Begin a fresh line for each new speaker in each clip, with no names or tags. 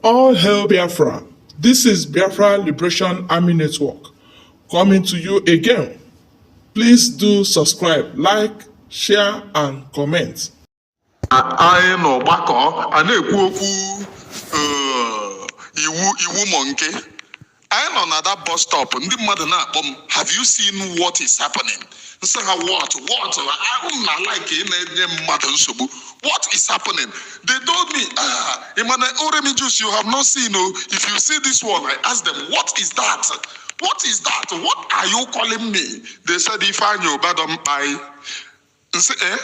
All hail Biafra. This is Biafra Liberation Army Network coming to you again. Please do subscribe, like, share, and comment.
Anyị n'ọgbakọ a na-ekwu okwu iwu monke. Anyị nọ na that bus stop, ndị mmadụ na-akpọ m, have you seen what is happening? Nsị ha what? I don't like ị na-enye mmadụ nsogbu. What is happening? They told me, Imane Oremi Juice, you have not seen. If you see this one, I asked them, what is that? What is that? What are you calling me? They said, Ifeanyi Obadom Pai. Say,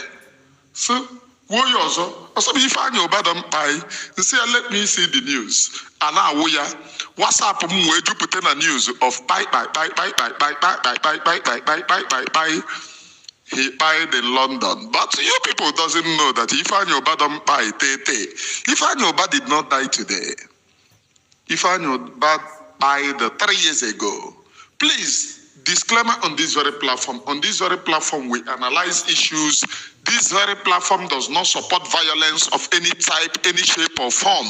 So, what you also? Also, Ifeanyi Obadom Pai. Say, let me see the news. And now, WhatsApp, you put in a news of bye. He died in London. But you people doesn't know that Ifeanyi Obadom Pai Tete. Ifeanyi Oba did not die today. Ifeanyi Oba died 3 years ago. Please, disclaimer on this very platform. On this very platform, we analyze issues. This very platform does not support violence of any type, any shape or form.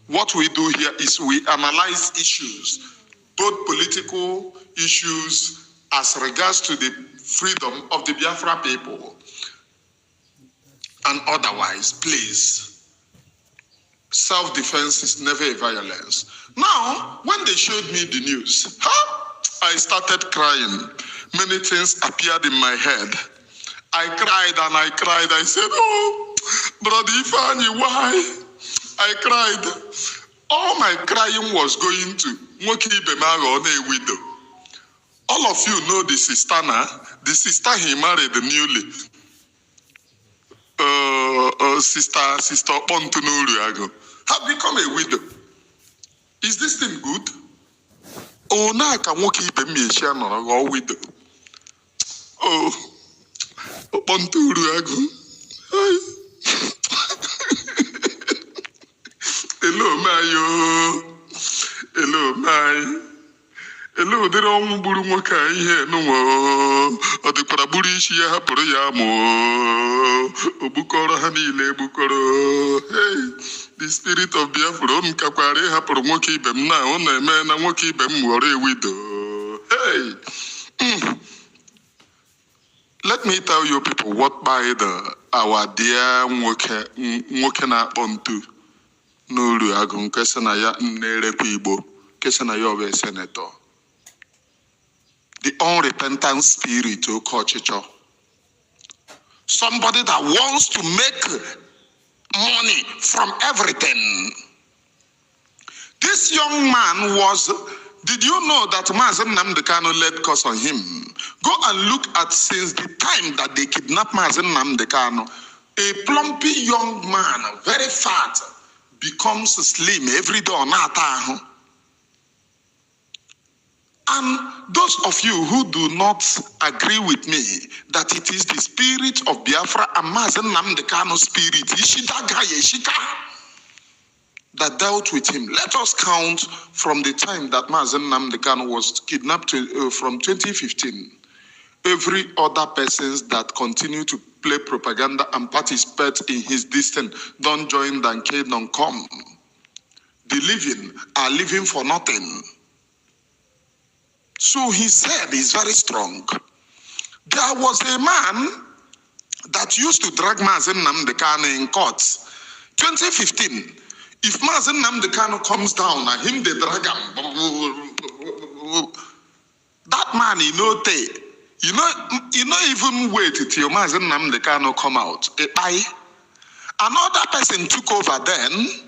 What we do here is we analyze issues, both political issues as regards to the freedom of the Biafra people. And otherwise, please, self-defense is never a violence. Now, when they showed me the news, I started crying. Many things appeared in my head. I cried and I cried. I said, oh, Brother Ifeanyi, why? I cried. All my crying was going to Nwoke Ibemaga on a widow. All of you know the sister now. The sister he married newly. Sister Pontunuriago have become a widow. Is this thing good? Oh, now can Nwoke Ibemaga or widow? Oh, Pontunuriago. Hello, my. Hello, my. Hello, they don't buru nwoke ihe n'ụwa ọ dịkwara buru isi ya hapụrụ ya mụ obukọrọ ha niile ebukọrọ. Hey, the spirit of Biafra m kakwara ịhapụrụ nwoke ibe m na ọ na-eme na nwoke ibe m ghọrọ ewido. Hey, let me tell you people what by our dear nwoke na-akpọ ntu n'Uru Agụ nke sị na ya nnerekwa Igbo nke sị na ya ọ bụ senator. The unrepentant spirit, Okochicho. Somebody that wants to make money from everything. This young man was, did you know that Mazen Nnamdi Kanu laid curse on him? Go and look at since the time that they kidnapped Mazen Nnamdi Kanu. A plumpy young man, very fat, becomes slim every day on Atahu. And those of you who do not agree with me that it is the spirit of Biafra and Mazen Nnamdi Kanu's spirit, that dealt with him. Let us count from the time that Mazen Nnamdi Kanu was kidnapped from 2015. Every other persons that continue to play propaganda and participate in his distance, don't join, don't come. The living are living for nothing. So his head is very strong. There was a man that used to drag Mazen Nnamdi Kanu in court. 2015, if Mazen Nnamdi Kanu comes down and him they drag him, that man you know even wait till Mazen Nnamdi Kanu come out. Another person took over then.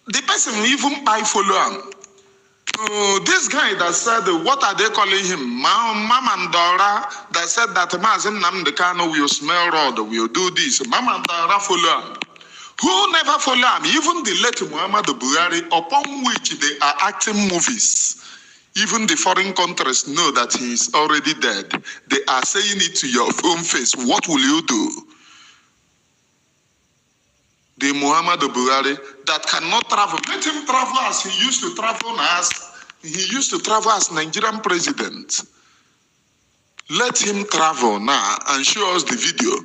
The person even follow him. This guy that said, what are they calling him? Mamandora, that said that Mazen Nnamdi Kanu will smell rod, will do this. Mamandora follow him. Who never follow him? Even the late Muhammadu Buhari, upon which they are acting movies. Even the foreign countries know that he is already dead. They are saying it to your own face. What will you do? The Muhammadu Buhari that cannot travel, let him travel as he used to travel as Nigerian president. Let him travel now and show us the video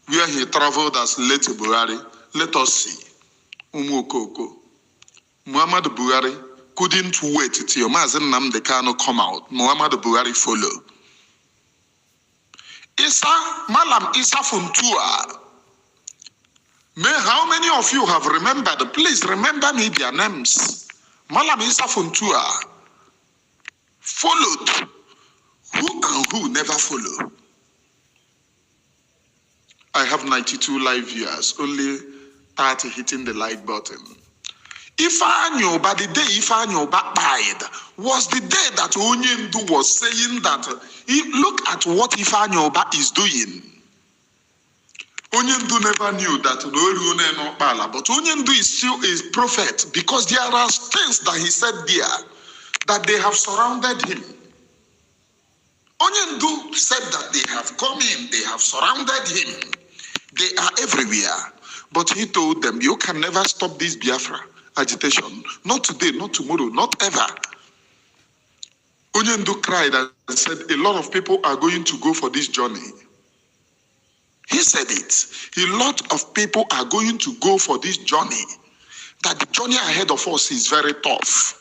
where he traveled as late Buhari. Let us see. Umukoko. Muhammadu Buhari couldn't wait till Mazen Nnamdi Kanu come out. Muhammadu Buhari follow. Malam Isa Funtua. How many of you have remembered? Please remember me their names. Malam Isa Funtua followed. Who and who never follow? I have 92 live viewers, only 30 hitting the like button. Ifeanyi, the day Ifeanyi died was the day that Onyendu was saying that, look at what Ifeanyi is doing. Onyendu never knew that, but Onyendu is still a prophet because there are things that he said there that they have surrounded him. Onyendu said that they have come in, they have surrounded him. They are everywhere. But he told them, you can never stop this Biafra agitation. Not today, not tomorrow, not ever. Onyendu cried and said, a lot of people are going to go for this journey. He said it. A lot of people are going to go for this journey. That the journey ahead of us is very tough.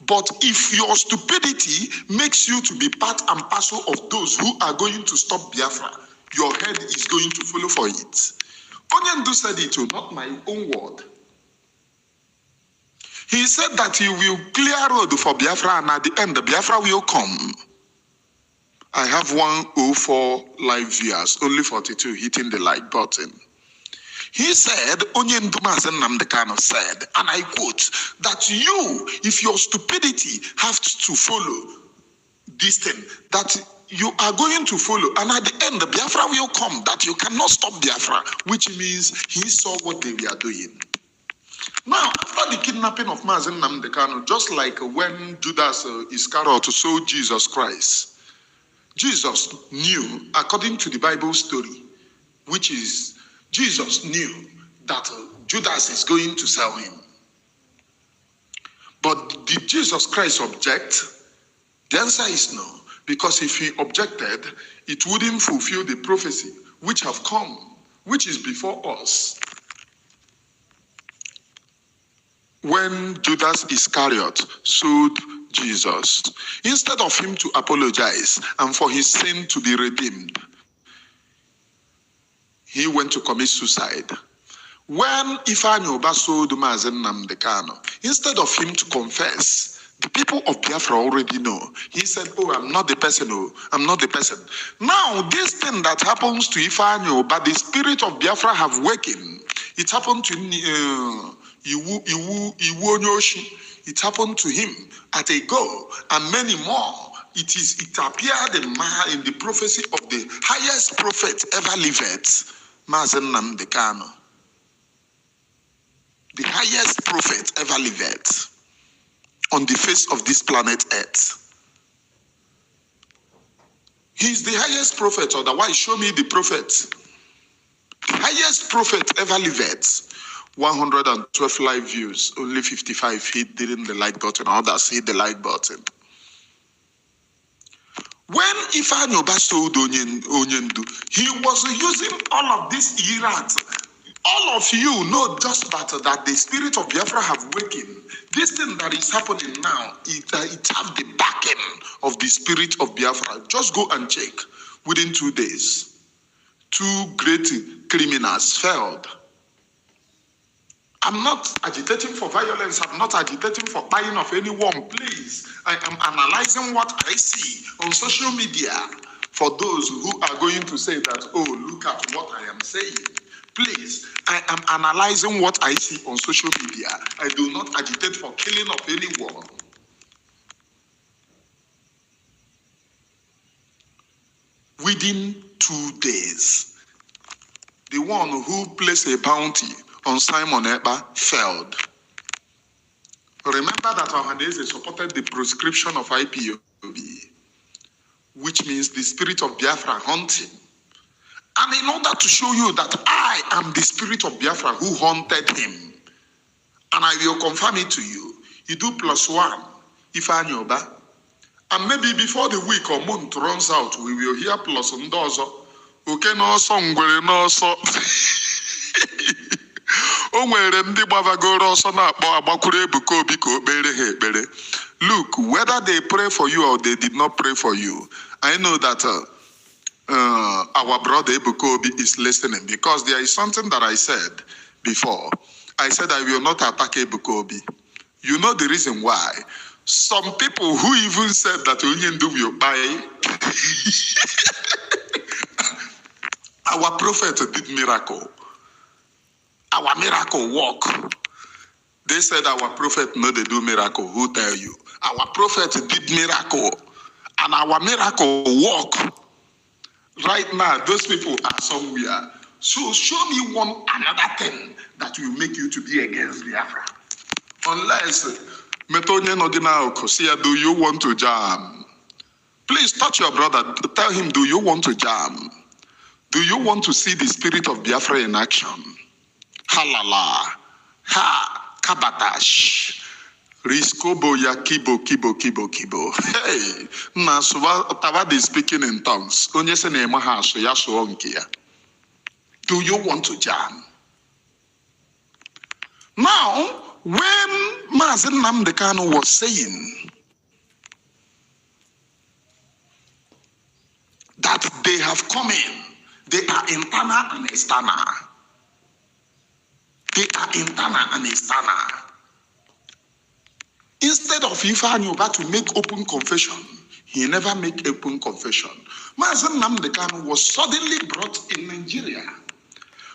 But if your stupidity makes you to be part and parcel of those who are going to stop Biafra, your head is going to follow for it. Onyendu said it, not my own word. He said that he will clear road for Biafra, and at the end, the Biafra will come. I have 104 live viewers, only 42 hitting the like button. He said, Onyendu Nnamdi Kanu said, and I quote, that you, if your stupidity has to follow this thing, that you are going to follow, and at the end, the Biafra will come, that you cannot stop Biafra, which means he saw what they were doing. Now, after the kidnapping of Mazen Nnamdi Kanu, just like when Judas Iscariot sold Jesus Christ, Jesus knew, according to the Bible story, which is, Jesus knew that Judas is going to sell him. But did Jesus Christ object? The answer is no. Because if he objected, it wouldn't fulfill the prophecy which have come, which is before us. When Judas Iscariot sold Jesus, instead of him to apologize and for his sin to be redeemed, he went to commit suicide. When Ifeanyi sold Mazen Nnamdi Kanu, instead of him to confess, the people of Biafra already know. He said, oh, I'm not the person. Oh, I'm not the person. Now, this thing that happens to Ifeanyi, but the spirit of Biafra have wakened. It happened to Iwu Onyoshi. It happened to him at a go, and many more. It appeared in the prophecy of the highest prophet ever lived, Mazen Nnamdi Kanu. The highest prophet ever lived on the face of this planet Earth. He's the highest prophet, otherwise show me the prophet. The highest prophet ever lived. 112 live views, only 55 hit the like button, others hit the like button. When Ifeanyi sold Onyendu, he was using all of these irats. All of you know just that the spirit of Biafra have wakened. This thing that is happening now, it have the backing of the spirit of Biafra. Just go and check. Within 2 days, 2 great criminals failed. I'm not agitating for violence. I'm not agitating for buying of anyone. Please, I am analyzing what I see on social media for those who are going to say that, oh, look at what I am saying. Please, I am analyzing what I see on social media. I do not agitate for killing of anyone. Within 2 days, the one who placed a bounty on Simon Ekpa failed. Remember that Ohaigbo supported the proscription of IPOB, which means the spirit of Biafra hunting. And in order to show you that I am the spirit of Biafra who haunted him, and I will confirm it to you, you do +1, Ifeanyi Oba, and maybe before the week or month runs out, we will hear plus Ndozo. Okay, no so, ngwere no so. O nwere ndị gbavagoro ọsọ na-akpọ agbakwuru Ebuka Obi ka o kpere ha ekpere. Look, whether they pray for you or they did not pray for you, I know that our brother Ebuka Obi is listening, because there is something that I said before. I said I will not attack Ebuka Obi. You know the reason why? Some people who even said that Onyendu will buy. Our prophet did miracle. Our miracle work. They said our prophet no they do miracle. Who tell you? Our prophet did miracle. And our miracle work. Right now, those people are somewhere. So show me one another thing that will make you to be against Biafra. Unless Metonye Nogina Okosia, do you want to jam? Please touch your brother. Tell him, do you want to jam? Do you want to see the spirit of Biafra in action? Halala. Ha. Kabatash. Riskobo ya kibo. Hey. Nasuwa Tawadi speaking in tongues. Onye se ne mahaso ya so onkia. Do you want to jam? Now, when Mazen Nnamdi Kanu was saying that they have come in, they are internal and external. They are internal and external. Instead of Ifeanyi to make open confession, he never make open confession. Mazen Nnamdi Kanu was suddenly brought in Nigeria.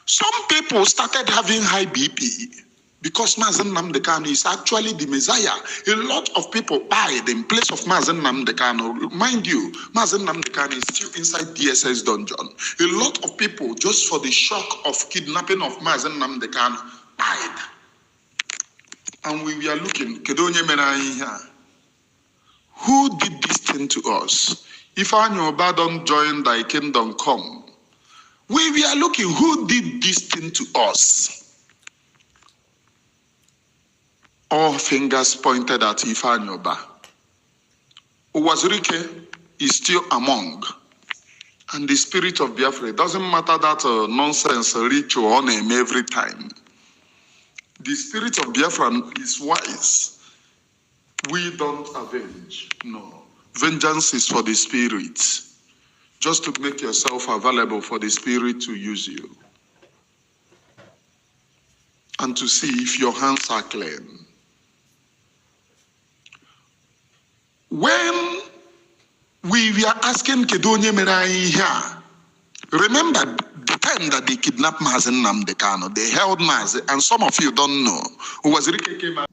Some people started having high BP because Mazen Nnamdi Kanu is actually the Messiah. A lot of people died in place of Mazen Nnamdi Kanu. Mind you, Mazen Nnamdi Kanu is still inside DSS dungeon. A lot of people, just for the shock of kidnapping of Mazen Nnamdi Kanu, died. And we were looking, who did this thing to us? Ifeanyi Oba don't join thy kingdom come. We were looking, who did this thing to us? All fingers pointed at Ifeanyi Oba. Uwazirike is still among. And the spirit of Biafra, it doesn't matter that nonsense ritual on him every time. The spirit of Biafra is wise. We don't avenge. No. Vengeance is for the spirit. Just to make yourself available for the spirit to use you. And to see if your hands are clean. When we were asking Kedonye Merai here, remember the time that they kidnapped Mazen Nnamdi Kanu, they held Mazen, and some of you don't know. Uwazirike came out,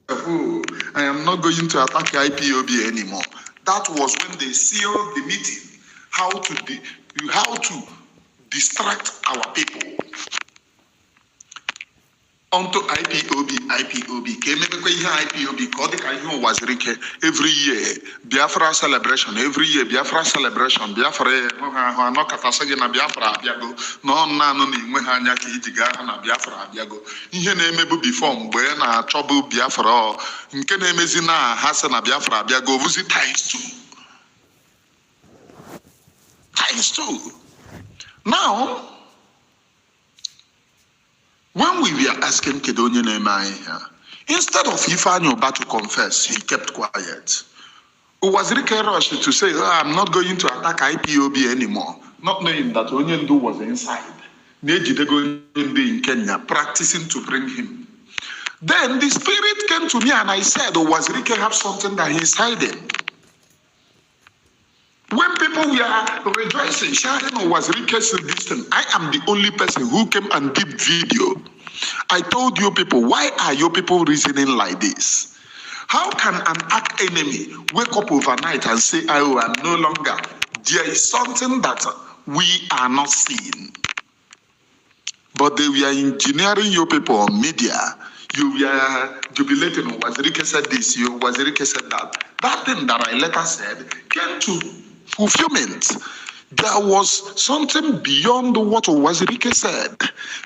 oh, I am not going to attack IPOB anymore. That was when they sealed the meeting, how to distract our people onto IPOB. IPOB every year. Biafra celebration, every year. Biafra celebration. Biafra no katasagi na Biafra abiago. No nano ni mwe hanya ki ijiga na Biafra abiago. Ihe na emebu before mgbe na trouble Biafra. Nke na emezi na hasa na Biafra abiago. Vuzi times 2. Times 2. Now, when we were asking Kedonye Nemai here, instead of Ifeanyi Oba to confess, he kept quiet. Uwazirike rushed to say, oh, I'm not going to attack IPOB anymore, not knowing that Onyendu was inside. Nejidego in Kenya, practicing to bring him. Then the spirit came to me and I said, Uwazirike have something that he's hiding. When people were rejoicing, sharing Uwazirike's distance, I am the only person who came and did video. I told you people, why are you people reasoning like this? How can an arch enemy wake up overnight and say, oh, I'm no longer? There is something that we are not seeing. But they were engineering you people on media. You were jubilating. Uwazirike said this, Uwazirike said that. That thing that I later said came to fulfillment. There was something beyond what Uwazirike said,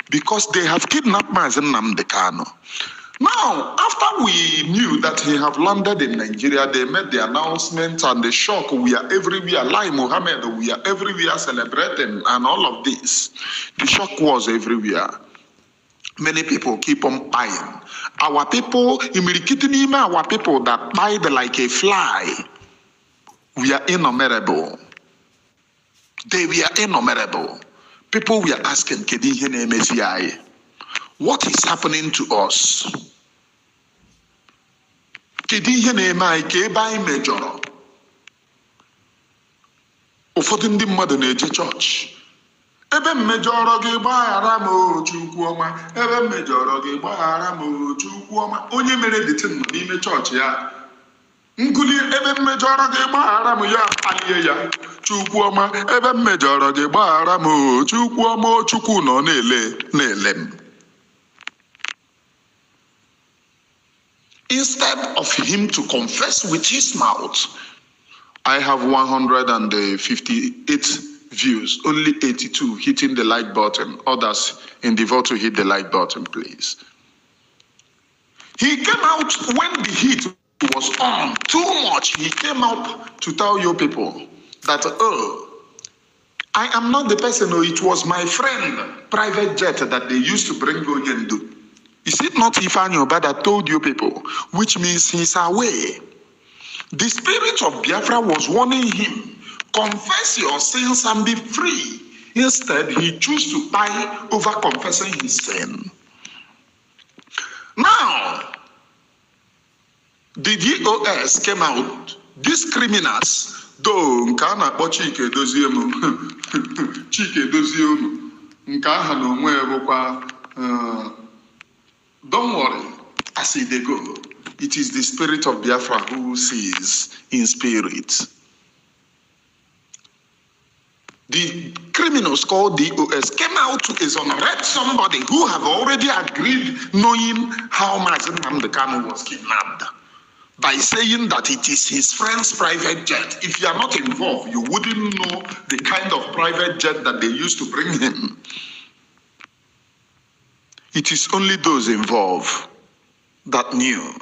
because they have kidnapped Mazen Nnamdi Kanu. Now, after we knew that he have landed in Nigeria, they made the announcement and the shock. We are everywhere. Lai Mohammed, we are everywhere celebrating and all of this. The shock was everywhere. Many people keep on buying. Our people, our people that buy like a fly, we are innumerable. They were innumerable. People were asking, what is happening to us? Ụfọdụ ndị mmadụ na-eje chọọchị. Ebe mmejọrọ gị gbaghara m o Chukwu ọma, ebe mmejọrọ gị gbaghara m o Chukwu ọma. Onye mere detin nọ n'ime chọọchị ya. Nguli ebe mmejọrọ gị gbaghara m ya alie ya. Chukwu ọma, ebe mmejọrọ gị gbaghara m o Chukwu ọma, o Chukwu nọ na-ele m. Instead of him to confess with his mouth, I have 158 views, only 82 hitting the like button. Others endeavor to hit the like button, please. He came out when the heat was on too much. He came out to tell you people that, I am not the person, it was my friend, private jet that they used to bring Onyendu. Is it not Ifeanyi that told you people, which means he's away? The spirit of Biafra was warning him, confess your sins and be free. Instead, he chose to die over confessing his sin. Now, the DOS came out, these criminals, though Nkana Chike Doziemu, Chike Doziemu, Nkaha no Mwebokwa, don't worry, as they go. It is the spirit of Biafra who sees in spirit. The criminals called DOS came out to exonerate somebody who have already agreed, knowing how Mazen Namdekano was kidnapped, by saying that it is his friend's private jet. If you are not involved, you wouldn't know the kind of private jet that they used to bring him. It is only those involved that knew.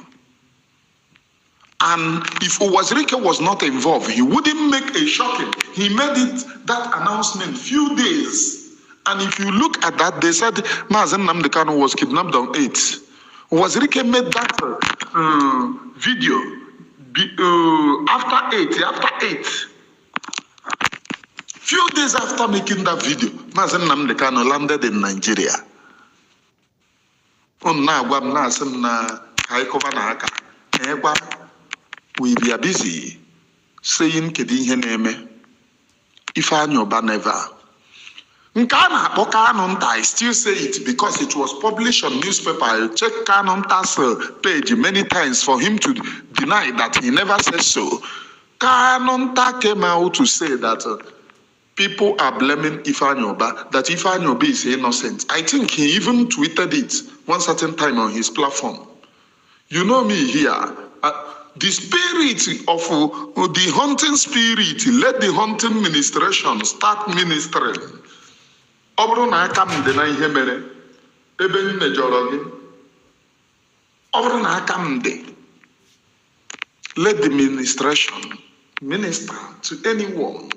And if Owazirike was not involved, he wouldn't make a shocking. He made that announcement few days. And if you look at that, they said Mazen Namdekano was kidnapped on 8. Owazirike made that video after 8. Few days after making that video, Mazen Namdekano landed in Nigeria. We are busy saying Kedi ihe na-eme. Ifeanyi Oba never. Nkana Okanonta, I still say it because it was published on newspaper. I checked Kanonta's page many times for him to deny that he never said so. Kanonta came out to say that people are blaming Ifeanyi Oba, that Ifeanyi Oba is innocent. I think he even tweeted it one certain time on his platform. You know me here. The spirit of the hunting spirit, let the hunting ministration start ministering. Let the ministration minister to anyone.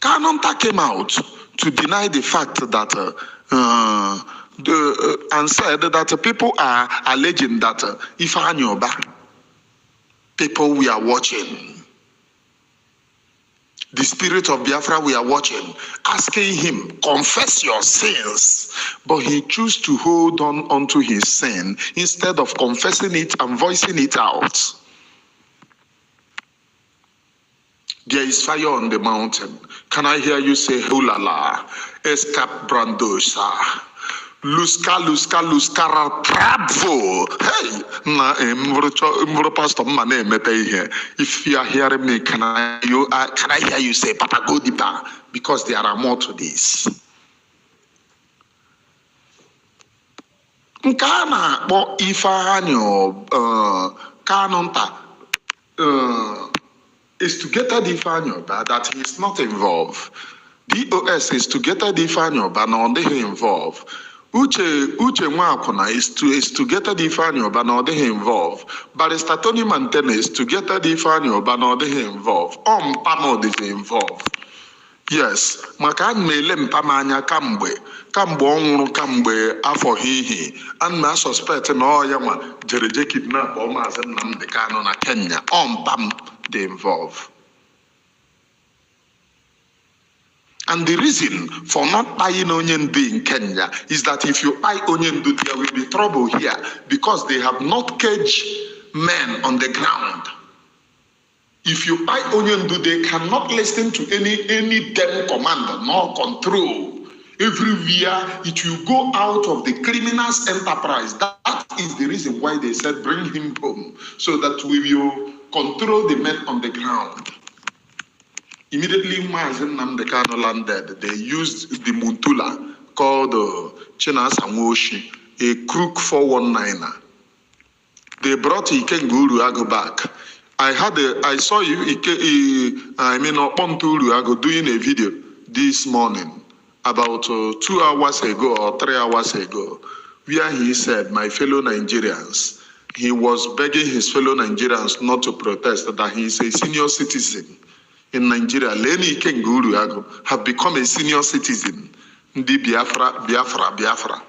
Kanonta came out to deny the fact that and said that people are alleging that Ifeanyi Oba, people we are watching, the spirit of Biafra we are watching, asking him, confess your sins. But he chose to hold on onto his sin instead of confessing it and voicing it out. There is fire on the mountain. Can I hear you say, hulala, escap brandosa? Luska, bravo. Hey, Pastor Mane, if you are hearing me, can I hear you say, Papa, go deeper? Because there are more to this. Nkana bo Ifeanyi Kanonta is to get at Ifeanyi Oba that he is not involved. DOS is to get at Ifeanyi Oba no they involved. Uche Mwakuna is to get at Ifeanyi Oba no they involved. Barrister Tony Mantene is to get at Ifeanyi Oba no they involved. Pano is involved. Yes, maka ana m ele mpa m anya kamgbe ọ nwụrụ kamgbe afọ hihi, ana m suspect na ọ ya nwa jere kidnap Maazị Nnamdi Kanu na Kenya. Ọ mpa m dey involve. And the reason for not buying Onyendu in Kenya is that if you buy Onyendu, there will be trouble here because they have not caged men on the ground. If you buy Onyendu, they cannot listen to any damn command nor control. Everywhere it will go out of the criminal's enterprise. That is the reason why they said bring him home, so that we will control the men on the ground. Immediately, Maazị Nnamdi Kanu landed, they used the Muntula called Chinasa Nwoshi, a crook 419er. They brought Ikenga Uruagu back. I saw Okponto Uruagu doing a video this morning about 2 hours ago or 3 hours ago, where he said, my fellow Nigerians, he was begging his fellow Nigerians not to protest, that he is a senior citizen in Nigeria. Leni Ikenga Uruagu have become a senior citizen in the Biafra.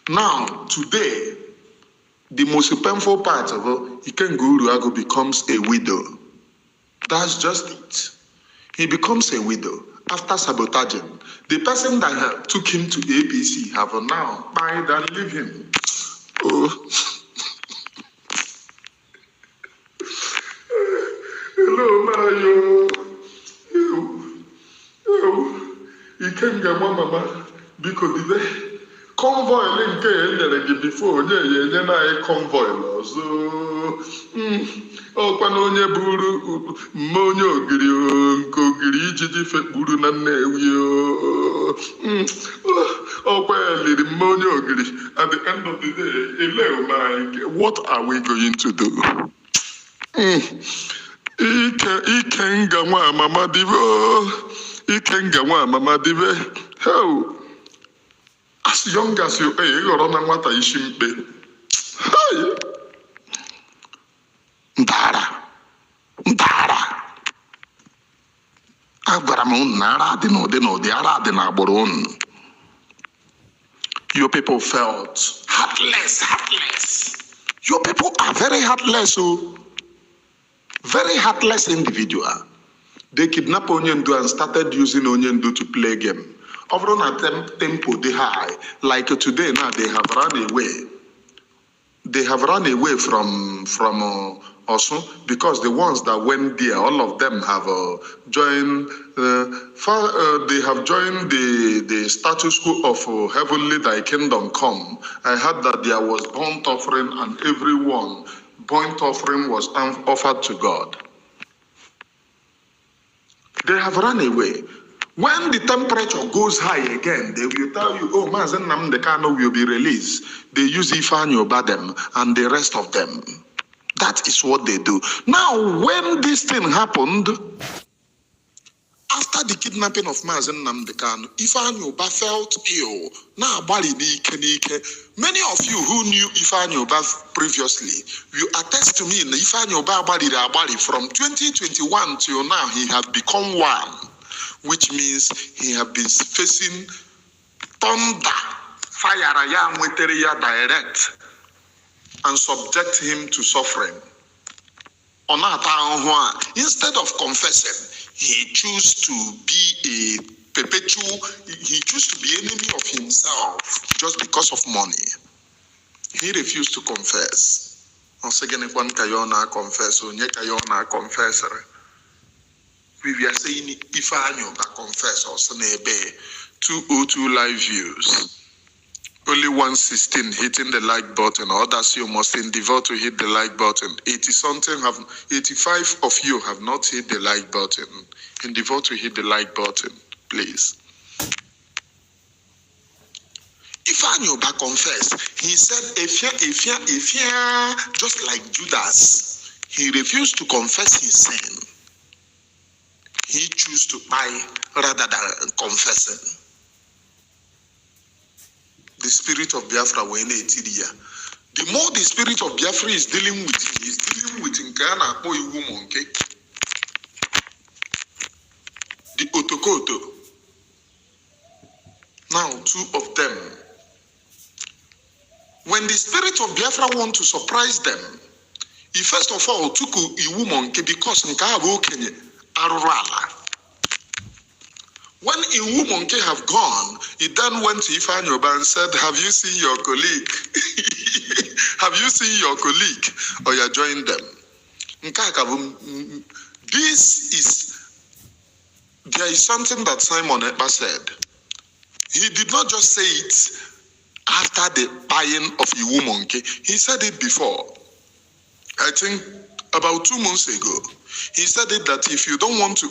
Now, today, the most painful part of Ikenga Uruagu becomes a widow. That's just it. He becomes a widow after sabotaging. The person that took him to APC have now died and leave him. Oh. Hello, Mario. Ikenga mama, because the convoy nke enyere gị before onye na convoy ọzọ. Ọkwa na onye buru mme onye ogiri nke ogiri ijiji fekpuru na Nnewi. Ọkwa liri mme onye ogiri. At the end of the day, what are we going to do? Ikenga nwa mama dibe. Ikenga nwa mama dibe. How? As young as you are, you're on a matter issue. Hey, Ndara. Agbaramun Nara dino the Aradina Boron. Your people felt heartless. Your people are very heartless, oh. Very heartless individual. They kidnapped Onyendu and started using Onyendu to play game. Over on a tempo they high, like today now they have run away. They have run away from Osun because the ones that went there, all of them have joined. They have joined the status quo of Heavenly Thy Kingdom Come. I heard that there was burnt offering, and everyone burnt offering was offered to God. They have run away. When the temperature goes high again, they will tell you, oh, Maazị Nnamdi Kanu will be released. They use Ifeanyi Obadem and the rest of them. That is what they do. Now, when this thing happened, after the kidnapping of Maazị Nnamdi Kanu, Ifeanyi Oba felt ill. Now, many of you who knew Ifeanyi Oba previously will attest to me that Ifeanyi Oba from 2021 till now, he has become one. Which means he has been facing thunder, fire, direct, and subject him to suffering. Instead of confessing, he chose to be a perpetual, he chose to be enemy of himself just because of money. He refused to confess. We were saying Ifeanyi Oba confess also nebe 202 live views. Only 116 hitting the like button. Others you must endeavor to hit the like button. 85 of you have not hit the like button. Endeavor to hit the like button, please. Ifeanyi Oba confessed. He said, Ifeanyi, just like Judas, he refused to confess his sin. He chose to buy rather than confessing. The spirit of Biafra were in Etiria. The more the spirit of Biafra is dealing with him, he's dealing with Nkana Iwu Monke. The Koto. Now, two of them. When the spirit of Biafra want to surprise them, he first of all took a woman because Nkaha Arurala. When a woman have gone, he then went to Ifeanyi and said, have you seen your colleague? Have you seen your colleague? Or you join them. There is something that Simon Ekpa said. He did not just say it after the buying of a woman. He said it before. I think about 2 months ago. He said it that if you don't want to,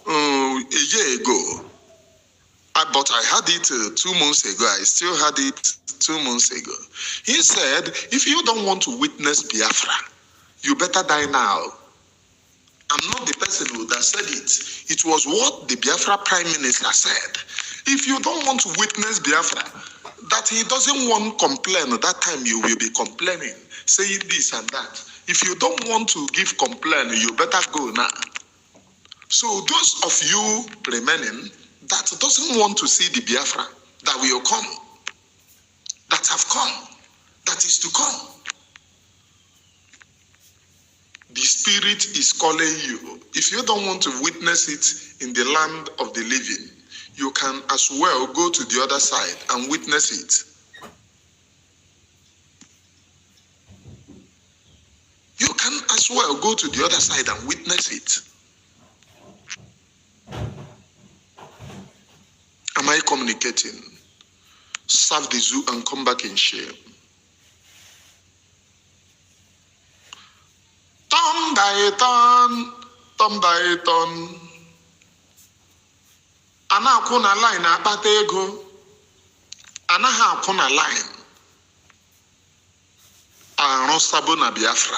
a year ago, but I had it 2 months ago. I still had it 2 months ago. He said, if you don't want to witness Biafra, you better die now. I'm not the person who that said it. It was what the Biafra Prime Minister said. If you don't want to witness Biafra, that he doesn't want to complain, that time you will be complaining, saying this and that. If you don't want to give complaint, you better go now. So those of you remaining that doesn't want to see the Biafra that will come, that have come, that is to come, the Spirit is calling you. If you don't want to witness it in the land of the living, you can as well go to the other side and witness it. You can as well go to the other side and witness it. Am I communicating? Serve the zoo and come back in shame. Turn by turn, turn by turn. Anakwụ na line akpata ego. Anaghị akwụ na line. Arụ sabo na Biafra.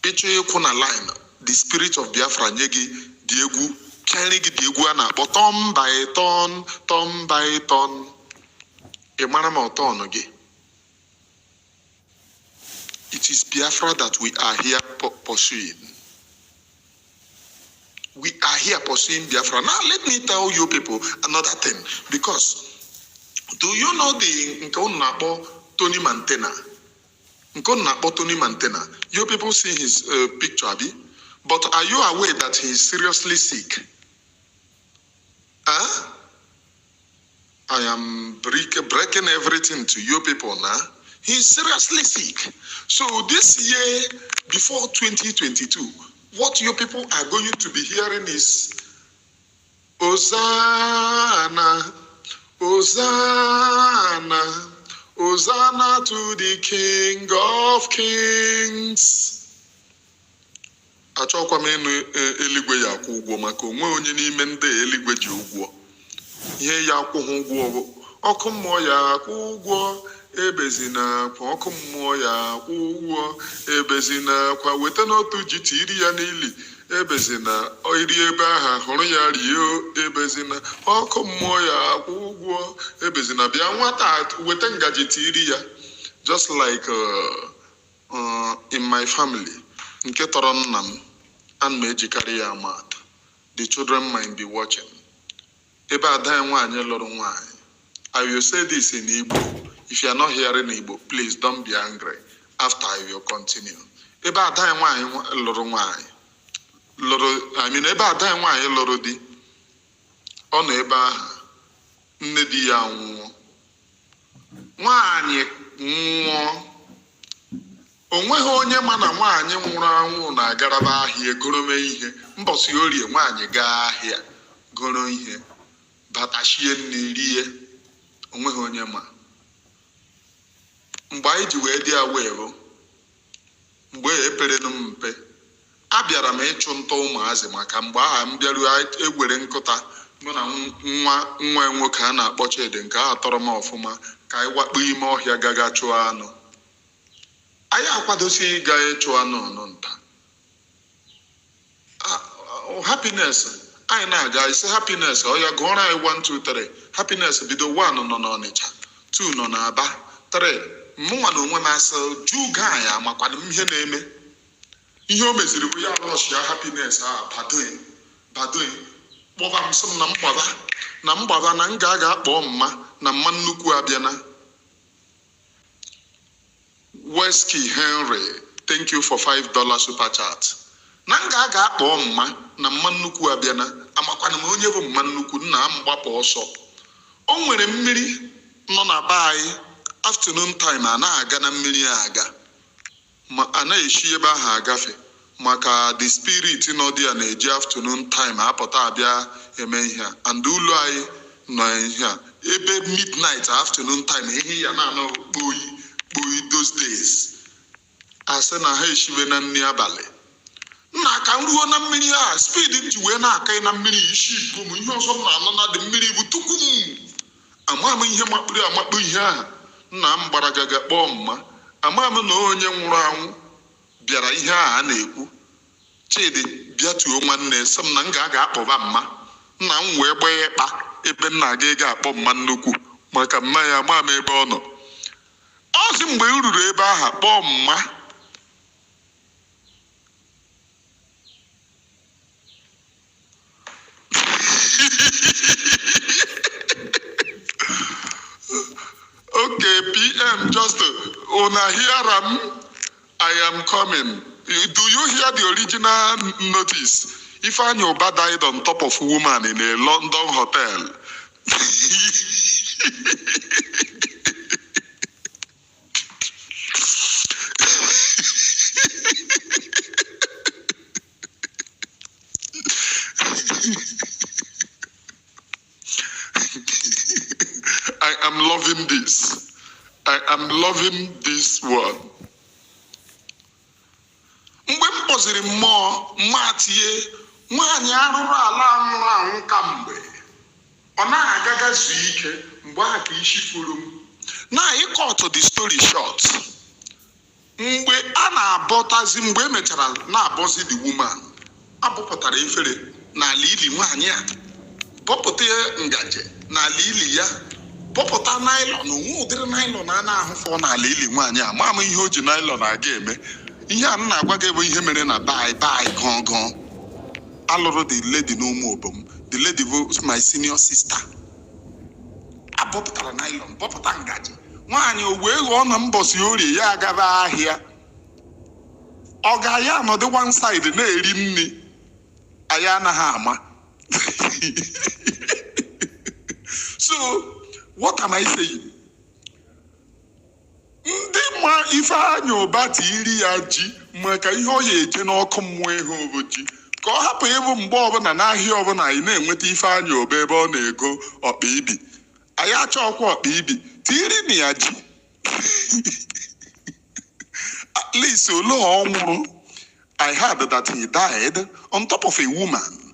Ịchọ ịkwụ na line, the spirit of Biafra nye gị dị egwu, carry gị dị egwu a na-akpọ turn by turn, turn by turn. Ị mara ma ọtọ gị. It is Biafra that we are here pursuing. We are here pursuing Biafra. Now, let me tell you people another thing. Because, do you know the Nkonabo Tony Mantena? Nkonabo Tony Mantena. You people see his picture, Abi? But are you aware that he is seriously sick? Huh? I am breaking everything to you people now. He is seriously sick. So this year, before 2022, what you people are going to be hearing is Hosanna, Hosanna, Hosanna to the King of Kings. Achọkwa m ịnụ eluigwe ya akwụ ụgwọ maka onwe onye n'ime ndị eluigwe ji ụgwọ. Ihe ya akwụghị ụgwọ ọkụ mmụọ ya akwụ ụgwọ. Ebezina kwa ọkụ mmụọ ya akwụ ụgwọ. Ebezina kwa weta n'otu ji tiri ya n'ili. Ebezina iri ebe aha hụrụ ya rie. Ebezina ọkụ mmụọ ya akwụ ụgwọ. Ebezina bịa nwata weta ngaji tiri ya. Just like in my family, nke tọrọ nna m, ana m ejikarị ya amatụ. The children might be watching. Ebe ada nwaanyị lụrụ nwaanyị. I will say this in Igbo. If you are not hearing Igbo, please don't be angry. After I will continue. Ebe ada nwaanyị lụrụ nwaanyị. Ebe ada nwaanyị lụrụ di. Ọ nọ ebe ahụ. Nne di ya nwụọ. Nwaanyị nwụọ. Onweghị onye ma na nwaanyị nwụrụ anwụ na-agaraba ahịa egorome ihe. Mbọsị orie nwaanyị gaa ahịa goro ihe. Batashie nne rie. Onweghị onye ma. Mgbe anyị ji wee dị awerụ, mgbe epere m mpe, abịara m ịchụ nta ụmụazị maka mgbe aha m bịaru egwere nkụta mụ na nwa nwoke a na-akpọ Chidi nke ahụ tọrọ m ọfụma ka anyị wakpo ime ọhịa gaga chụọ anụ. Anyị akwadosi ịga ịchụ anụ nta. Happiness, anyị na-aga isi happiness, ọ ya gụọrọ anyị 1 2 3. Happiness bido 1 nọ n'Ọnịcha, 2 nọ n'Aba, 3 mụnwa na onwe m asị jụ gaa anyị amakwana m ihe na-eme. Ihe o meziri bụ ya lọsh ya happiness badoing. kpọba m sị m na mgbaba na m ga-aga akpọ mma na mma nnukwu abịana. Wesky Henry, thank you for $5 super chat. Na m ga-aga akpọ mma na mma nnukwu abịana. Amakwana m onye bụ mma nnukwu, nna m gbapụ ọsọ. O nwere mmiri nọ na be anyị, afternoon time a na-aga na mmiri aga, ma a na-eshi ebe ahụ agafe maka the spirit nọ dị ya na-eji afternoon time apụta abịa eme ihe a. And ụlọ anyị nọ ihe a ebe midnight afternoon time ihe ya na-anọ kpoyi those days. Asị na ha eshibe na nri abalị. Nna ka m ruo na mmiri a, speed ji wee na-aka na mmiri isi ibu m, ihe ọzọ m na-anọ na dị mmiri bụ tupu m ama m ihe makpụrụ amakpụ ihe ahụ. Nna m gbara gaga kpọọ mma, ama m na onye nwụrụ anwụ bịara ihe a na-ekwu. Chidi bịatuo nwanne sị m na m ga-aga akpọba mma. Nna m wee gbaa ịkpa ebe nna ga akpọ mma nnukwu maka mma ya ama m ebe ọ nọ. Ọzi mgbe m ruru ebe ahụ kpọọ mma, okay, PM just una hear am, I am coming. Do you hear the original notice? Ifeanyi died on top of a woman in a London hotel. I am loving this. I am loving this one. Mgbe m kpọziri mmụọ matie nwaanyị arụrụ ala nwụrụ anwụ kamgbe, ọ na-agaga zu ike mgbe a ka isi furu m. Na ịkọtụ the story short, mgbe a na-abọtazi, mgbe emechara na-abọzi the woman, abọpụtara efere n'ala ili nwaanyị a, bọpụta ngaji n'ala ili ya, bọpụta naịlọn, nwa ụdịrị naịlọn a na-ahụfọ n'ala ili nwaanyị a. Ma m ihe o ji naịlọn aga eme. Ihe a m na-agwa gị bụ ihe mere na bai gọngọn. Alụrụ the lady n'ụmụ obom, the lady bụ my senior sister. Abọpụtara naịlọn, bọpụta ngaji. Nwaanyị o wee ghọọ na mbọsị orie ya agaba ahịa. Ọ ga ya anọdụ one side na-eri nri, anyị anaghị ama. So, what am I saying? Ndị ma Ifeanyi tiri ya ji maka ihe ọ ya eje n'ọkụ mmụọ ihe oboji, ka ọ hapụ ịbụ mgbe ọbụla n'ahịa ọbụla anyị na-enweta Ifeanyi ebe ọ na-ego ọkpa ibi. Anyị achọkwa ọkpa ibi, tiri na ya ji. At least ole ọ nwụrụ, I heard that he died on top of a woman.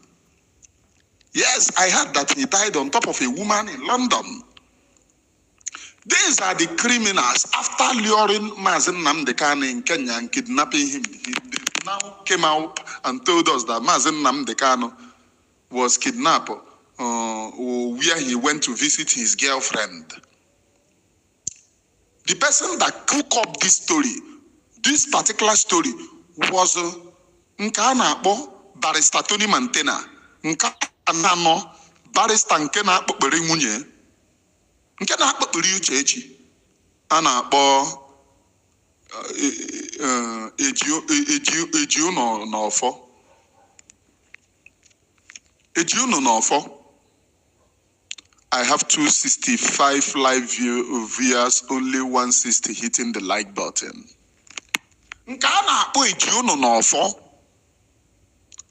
Yes, I heard that he died on top of a woman in London. These are the criminals after luring Mazen Nnamdi Kanu in Kenya and kidnapping him. He now came out and told us that Mazen Nnamdi Kanu was kidnapped where he went to visit his girlfriend. The person that cooked up this story, this particular story, was Nkana Barrister Tony Mantena. Nkana Barrister Nkena Akpokpere nwunye. Nke na-akpọkpụrụ uche echi a na-akpọ eji unu n'ọfọ. I have 265 live viewers, only 160 hitting the like button. Nke a na-akpọ eji unu n'ọfọ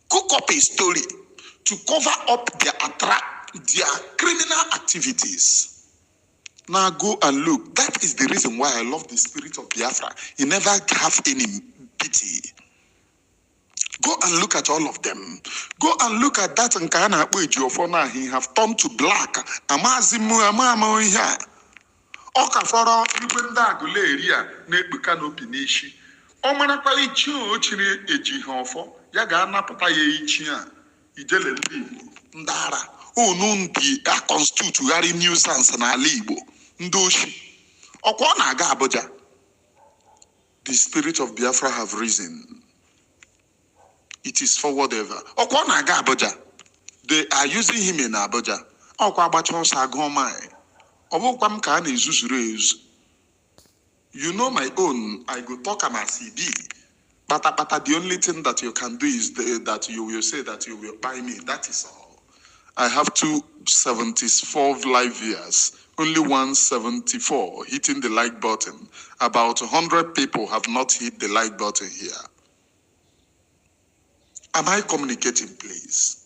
cook up a story to cover up their criminal activities. Now go and look. That is the reason why I love the spirit of Biafra. He never have any pity. Go and look at all of them. Go and look at that Nkana Ejiofor. He have turned to black. Amazimu amamo here. Okaforo ibenda guleria nebu canopy nishi. Omana kwa ichi ochiri ejihofo. Yaga anapata ye ichi ya. Ijele libu. Ndara. Nundi a constitute gari nuisance na Igbo. Ndoshi. Okwa na-aga Abuja. The spirit of Biafra have risen. It is forward ever. Okwa na-aga Abuja. They are using him in Abuja. Ọkwa agbacha ọsọ agụọ mine. Ọ bụkwa m ka a na-ezuzuru ezu. You know my own, I go talk am as he be. But the only thing that you can do is that you will say that you will buy me. That is all. I have 274 live viewers. Only 174 hitting the like button. About 100 people have not hit the like button here. Am I communicating, please?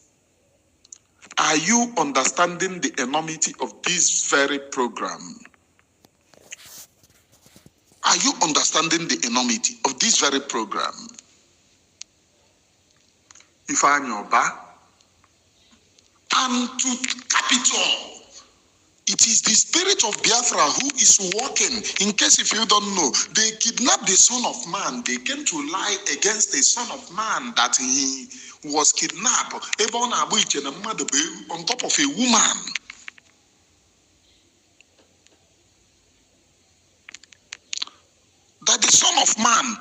Are you understanding the enormity of this very program? Are you understanding the enormity of this very program? Ifeanyi Oba. And to cap it all, it is the spirit of Biafra who is working. In case if you don't know, they kidnapped the son of man. They came to lie against the son of man that he was kidnapped on top of a woman. That the son of man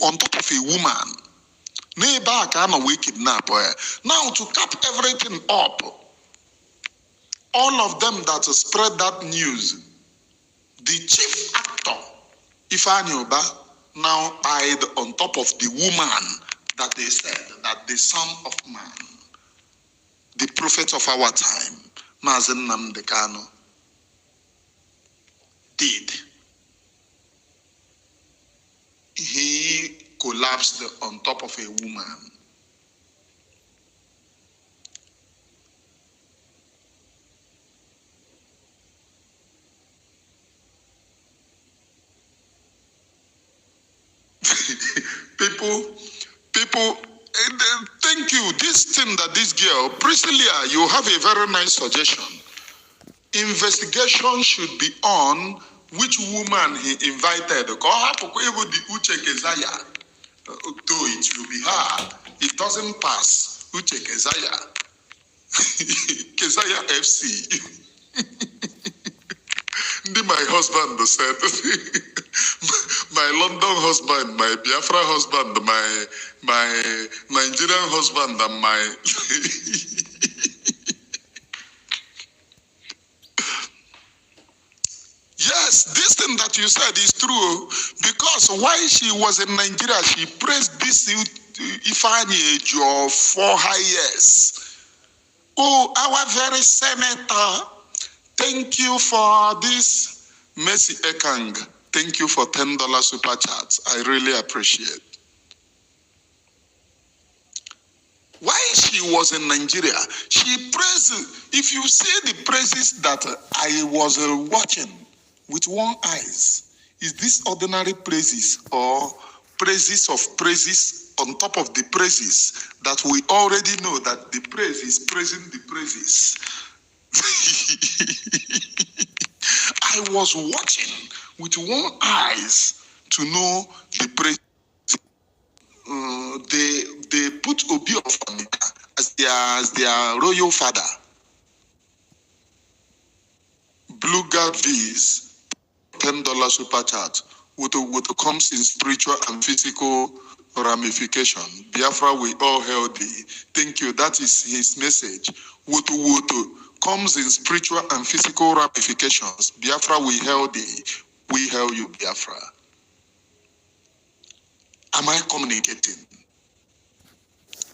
on top of a woman. Now to cap everything up, all of them that spread that news, the chief actor, Ifeanyi Oba, now died on top of the woman that they said that the son of man, the prophet of our time, Mazen Nnamdi Kanu, did. He collapsed on top of a woman. People, thank you. This thing that this girl, Priscilla, you have a very nice suggestion. Investigation should be on which woman he invited. Though it will be her, it doesn't pass. Uche Kezaya. Kezaya FC. My husband said, my London husband, my Biafra husband, my Nigerian husband, and my... Yes, this thing that you said is true, because while she was in Nigeria, she praised this Ifeanyi for her years. Oh, our very senator, thank you for this. Mercy Ekang, thank you for $10 super chats. I really appreciate. While she was in Nigeria, she praised, if you see the praises that I was watching with one eyes, is this ordinary praises or praises of praises on top of the praises that we already know that the praise is praising the praises? I was watching with one eyes to know the praise. They put Obi of as their royal father. Blue Guard V's $10 super chat. What comes in spiritual and physical ramification. Biafra, we all hail thee. Thank you. That is his message. Woto comes in spiritual and physical ramifications. Biafra, we hail thee. We hail you, Biafra. Am I communicating?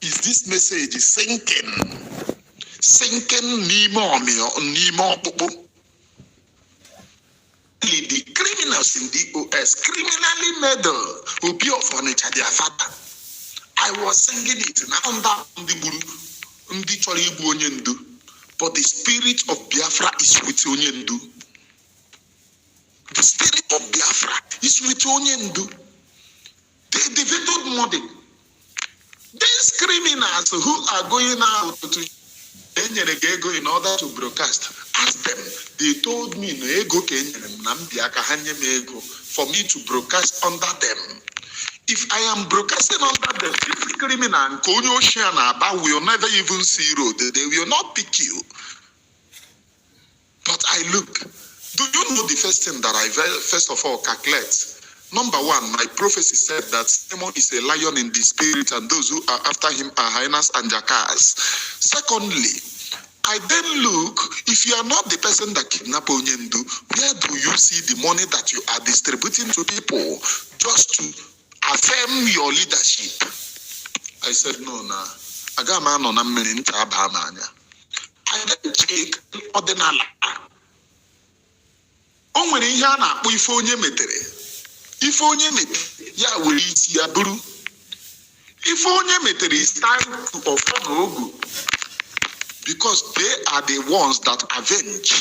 Is this message sinking? Sinking Nemo. The criminals in the OS criminally made Obi of Onitsha their father. I was singing it but the spirit of Biafra is with Onyendu. The spirit of Biafra is with Onyendu. They devoted money. These criminals who are going out to in order to broadcast, ask them. They told me for me to broadcast under them. If I am broadcasting under them, this criminal will never even see road. They will not pick you. But I look. Do you know the first thing that I first of all calculate? Number one, my prophecy said that Simon is a lion in the spirit, and those who are after him are hyenas and jackals. Secondly, I then look, if you are not the person that kidnapped Onyendu, where do you see the money that you are distributing to people just to affirm your leadership? I said, no, nah. I got man on a minute. I then check ordinal. O nwere ihe a na-akpọ ife onye metere. Ife onye metere ya were isi ya buru. Ife onye metere is time to offer ogu, because they are the ones that avenge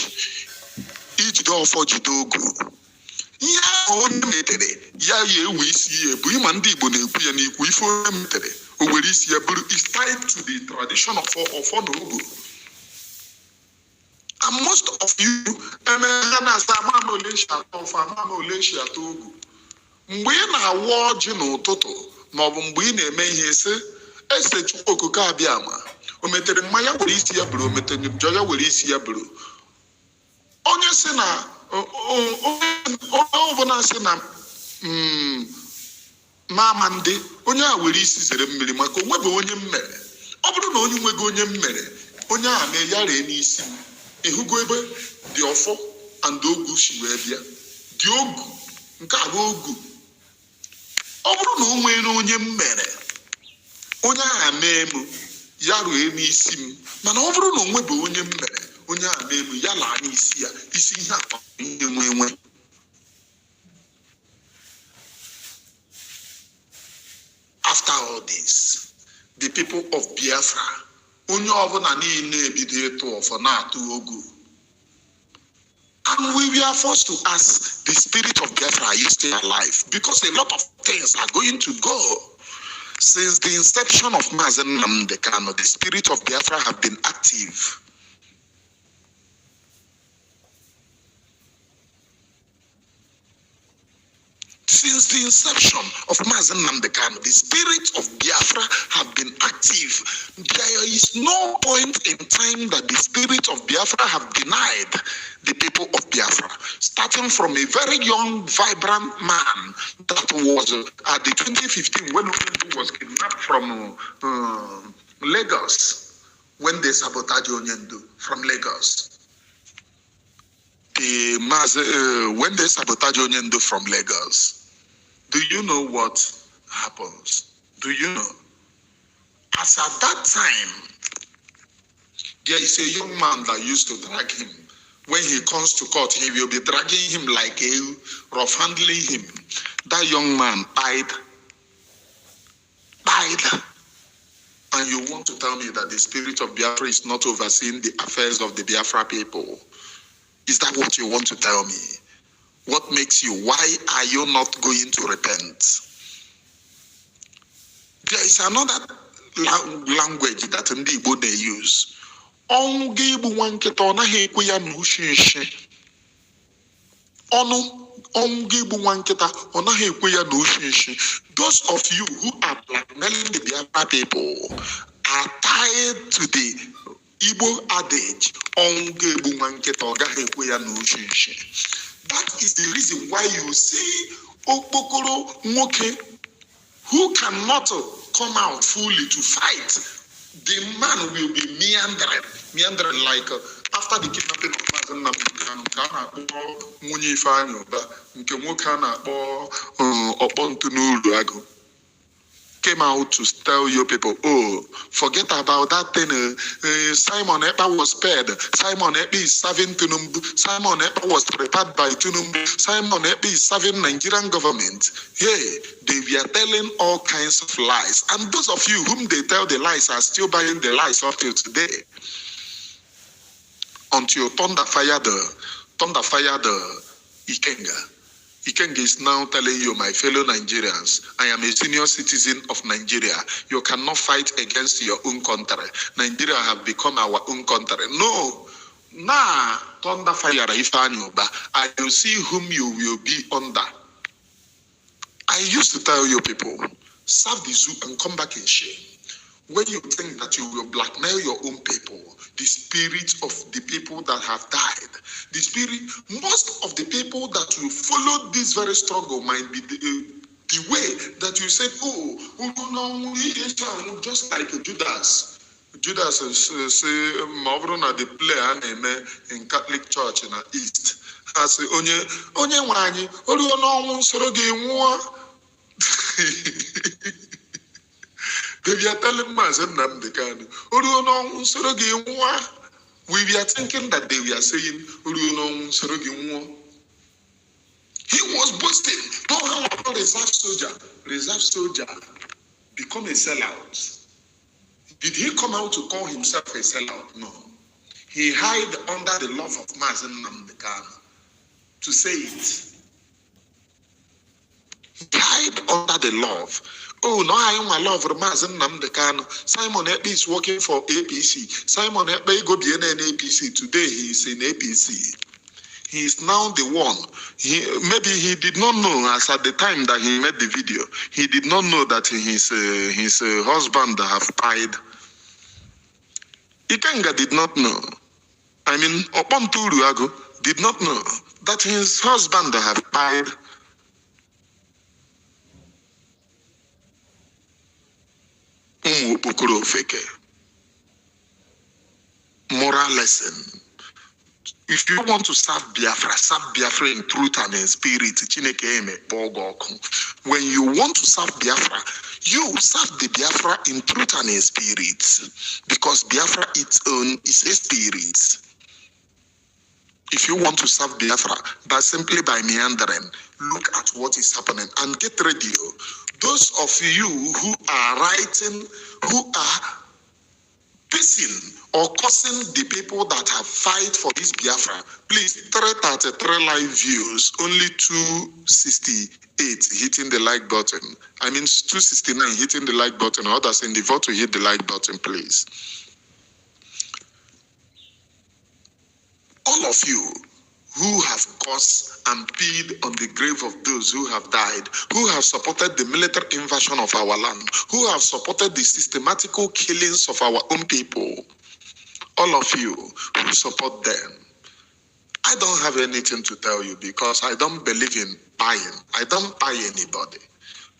each door for Jidogu. Ihe onye metere ya ewe isi ya ebu. Ịma ndị Igbo na-ekwu ya n'ikwu ife onye metere o were isi ya buru is tied to the tradition of ogu. And most of you, mgbe ị na-awa ọjị n'ụtụtụ maọbụ mgbe ị na-eme ihe ese Chukwu okike abịa ama o metere mmanya were isi ya buru, o metere njọ ya were isi ya buru. Onye si na onye ọbụla si na mama ndị onye a were isi zere mmiri maka onwebe onye mmere. Ọ bụrụ na onye nwego onye mmere, onye a na-eya ree n'isi m. Ihugo ebe dị ọfọ and ogu si wee bịa dị ogu nke a bụ ogu. Ọ bụrụ na o nwere onye mmere, onye a mee m ya rue n'isi m, mana ọ bụrụ na o nwebe onye mmere, onye a mee m ya laa n'isi ya, isi ihe akpa ihe nwe. After all this, the people of Biafra, onye ọbụla niile ebido ịtụ ọfọ na-atụ ogu. And we were forced to ask the spirit of Biafra, are you still alive? Because a lot of things are going to go. Since the inception of Mazen Nnamdi Kanu, the spirit of Biafra have been active. Since the inception of Mazen Nnamdi Kanu, the spirit of Biafra have been active. There is no point in time that the spirit of Biafra have denied the people of Biafra. Starting from a very young, vibrant man that was at the 2015 when he was kidnapped from Lagos, when they sabotaged Onyendu from Lagos. When they sabotage Onyendu from Lagos, do you know what happens? Do you know? As at that time, there is a young man that used to drag him. When he comes to court, he will be dragging him like a rough handling him. That young man died. And you want to tell me that the spirit of Biafra is not overseeing the affairs of the Biafra people? Is that what you want to tell me? What makes you? Why are you not going to repent? There is another language that ndị Igbo they use. Ọnwụ ga-egbu nwa nkịta ọ naghị ekwe ya na ushi nshi. Ọnwụ ga-egbu nwa nkịta ọ naghị ekwe ya na ushi nshi. Those of you who are blackmailing the Biafra people are tied to the Igbo adage, ọnwụ ga-egbu nwa nkịta ọ gaghị ekwe ya na ushi nshi. That is the reason why you see Okpokoro Nwoke who cannot come out fully to fight. The man will be meandering like after the kidnapping of Mazen Nnamdi Kanu, nke a na-akpọ nwunye Ifeanyi Uba, nke nwoke a na-akpọ Ọkpọntụ n'Uru Agụ, came out to tell you people, oh, forget about that thing. Simon Ekpa was spared. Simon Ekpa is serving Tinubu. Simon Ekpa was prepared by Tinubu. Simon Ekpa is serving Nigerian government. Yeah, they were telling all kinds of lies. And those of you whom they tell the lies are still buying the lies up till today. Until thunder fired Ikenga. Ikenga is now telling you, my fellow Nigerians, I am a senior citizen of Nigeria. You cannot fight against your own country. Nigeria have become our own country. No. Nah, thunder fire Ifeanyi Uba. I will see whom you will be under. I used to tell you people, serve the zoo and come back in shame. when you think that you will blackmail your own people, the spirit of the people that have died, the spirit, most of the people that will follow this very struggle might be the way that you said, oh, no, just like Judas. Judas say, Mavrona the player in Catholic Church in the East. I say, onye wanyi, no sorogi They are telling us we were thinking that they were saying he was boasting. Don't have a reserve soldier become a sellout. Did he come out to call himself a sellout? No. He hid under the love of Mazen Namdekan to say it. He hid under the love. Oh, no, I am a love of Mazen Namdekan. Simon Ekpe is working for APC. Simon Ekpe go be in APC. Today he is in APC. He is now the one. Maybe he did not know, as at the time that he made the video, he did not know that his husband have died. Ikenga did not know. I mean, Oponturuago did not know that his husband have died. Moral lesson. If you want to serve Biafra in truth and in spirit. When you want to serve Biafra, you serve the Biafra in truth and in spirit. Because Biafra its own is a spirit. If you want to serve Biafra, but simply by meandering, look at what is happening and get ready. Those of you who are writing, who are pissing or causing the people that have fight for this Biafra, please, 333 live views, only 268 hitting the like button. I mean 269 hitting the like button. Others in the vote to hit the like button, please. All of you who have caused and peed on the grave of those who have died, who have supported the military invasion of our land, who have supported the systematical killings of our own people, all of you who support them, I don't have anything to tell you because I don't believe in buying. I don't buy anybody.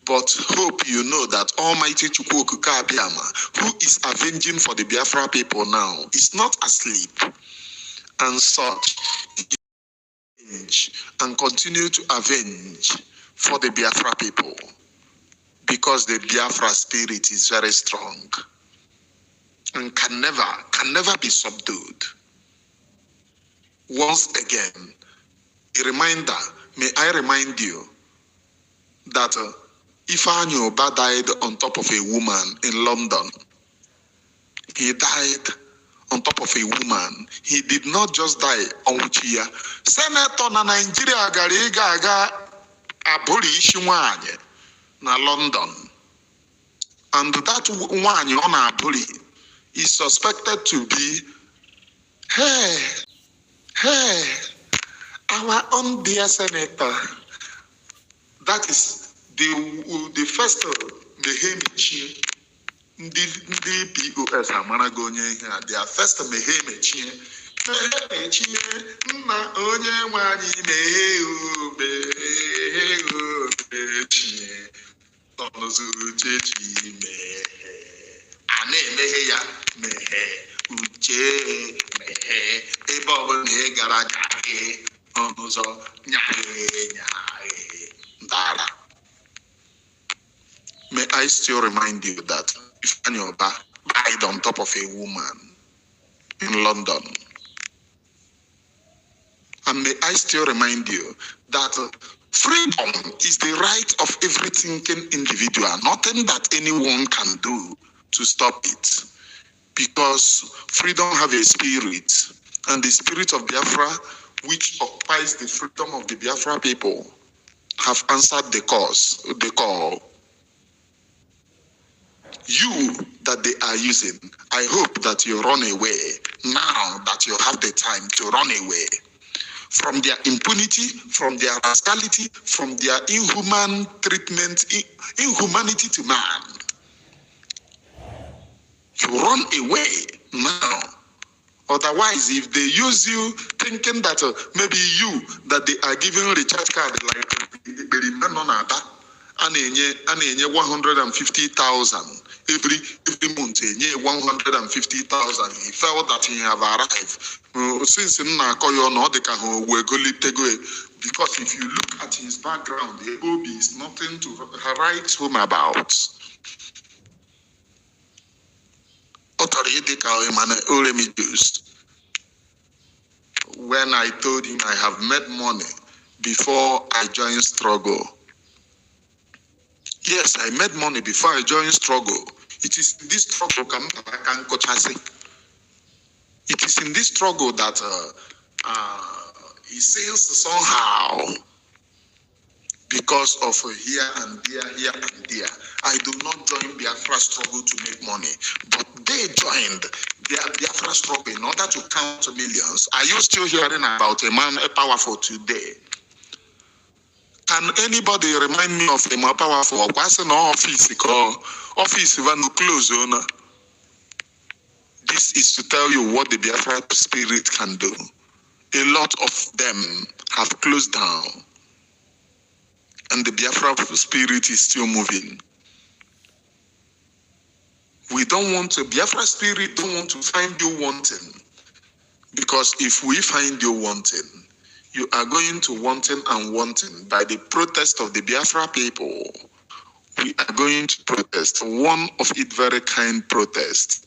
But hope you know that Almighty Chukwu Abiyama, who is avenging for the Biafra people now, is not asleep. And such, and continue to avenge for the Biafra people because the Biafra spirit is very strong and can never be subdued. Once again, a reminder, may I remind you that Ifeanyi died on top of a woman in London. He died on top of a woman. He did not just die on Uchia. Senator na Nigeria aga aburi ishimwanye na London. And that one on aburi is suspected to be our own dear senator. That is the first Mehemichi. The POS amanagonye here. Their first mehemechie nna onye nwanyị mehechie ọnụzụchechi mehe a na-emeghe ya mehe uche mehe ebe ọbụla ị gara gaghị ọnụzọ nyaghị ndara. May I still remind you that Ifeanyi died on top of a woman in London. And may I still remind you that freedom is the right of every thinking individual. Nothing that anyone can do to stop it. Because freedom have a spirit. And the spirit of Biafra, which occupies the freedom of the Biafra people, have answered the call. You that they are using, I hope that you run away now that you have the time to run away from their impunity, from their rascality, from their inhuman treatment, inhumanity to man. run away now. Otherwise, if they use you thinking that maybe you, that they are giving recharge card like the remember on that, and 150,000 every month, 150,000. He felt that he have arrived. Since because if you look at his background, the Obi is nothing to write home about. When I told him I have made money before I joined struggle. Yes, I made money before I joined struggle. It is this struggle it is in this struggle that he says somehow, because of here and there. I do not join Biafra struggle to make money, but they joined Biafra struggle in order to count millions. Are you still hearing about a man powerful today? Can anybody remind me of a more powerful? What's an office even close owner? This is to tell you what the Biafra spirit can do. A lot of them have closed down, and the Biafra spirit is still moving. We don't want to, Biafra spirit don't want to find you wanting, because if we find you wanting, you are going to wanting and wanting. By the protest of the Biafra people, we are going to protest. One of it very kind protest.